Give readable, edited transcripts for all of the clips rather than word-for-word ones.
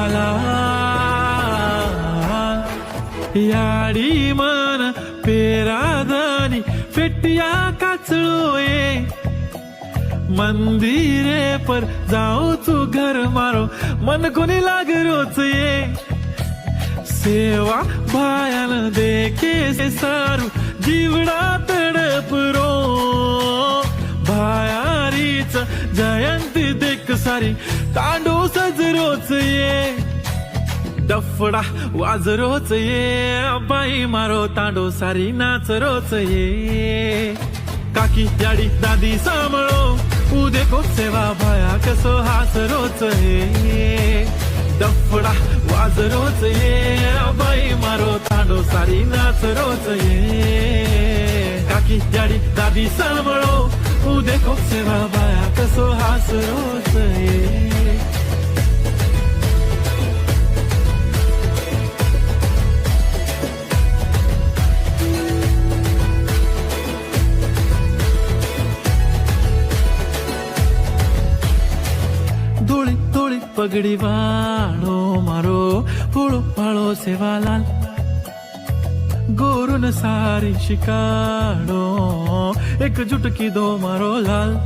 सेवाला याडी मन पेरादानी फेटिया काचळोए मंदिरे पर जाओ तू घर मारो मन कोणी लाग रोच ये सेवा भायान देखे से सारू जीवडा तडपरो भायारीच जयंती देख सारी तांडू सजरोच ये डफडा वाजरोच ये बाई मारो तांडो सारी नाच रोच ये काकी याडी दादी सांभाळो उदे सेवा भाया कसो हास रोच ये डफडा वाजरोच ये बाई मारो तांडो सारी नाच रोच ये काकी याडी दादी सांभाळो उदे सेवा भाया कसो हास रोच ये धोळी धोळी पगड़ी वाळो मारो फूलो फाळो सेवालाल गोरुन सारी शिकाडो एकजूट की दो मारो लाल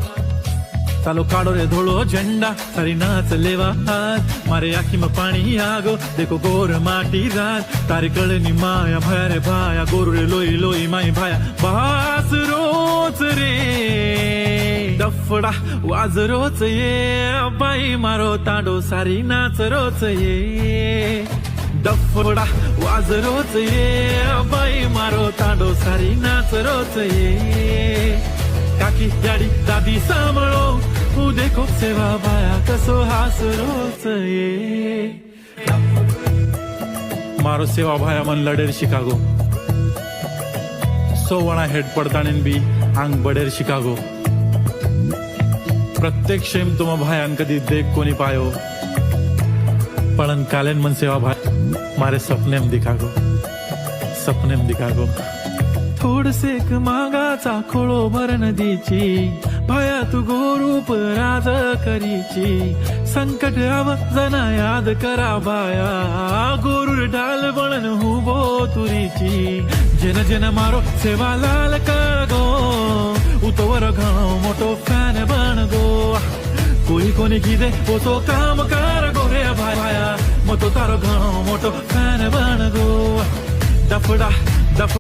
चालो काढो रे धोळो झंडा सारी नाच लेवा हाथ मारे आखी में पानी आगो देखो गोर माटी रात तारी कळनी माया भाया रे भाया गोरु रे लोई लोई माई भाया बास रोच रे डफडा वाज रोच ये बाई मारो तांडो सारी नाच रोच ये डफडा वाज रोच ये बाई मारो तांडो सारी नाच रोच ये काकी याडी दादी सांभाळो उदे सेवा भाया कसो हास रोच ये मारो सेवा भाया मन लडेर शिकागो सोवणा हेड पडताणीन बी आंग बडेर शिकागो प्रत्येक शेम तुम भायान कदी देख कोनी पायो पळन कालेन मन सेवा भाई मारे सपनेम दिखागो थोड सेक मागाचा खोळो भर नदीची भाया तू गोरूप राज करीची संकट आव जना याद करा भाया गोरुर ढाल बणन हुबो तुरीची जन जन मारो सेवा लाल कागो उतवर घणो मोटो फॅन बन गो कोई कोनी कीदे वो तो काम कर गो रे भाया मतो तारो घणो मोटो फॅन बन गो डफडा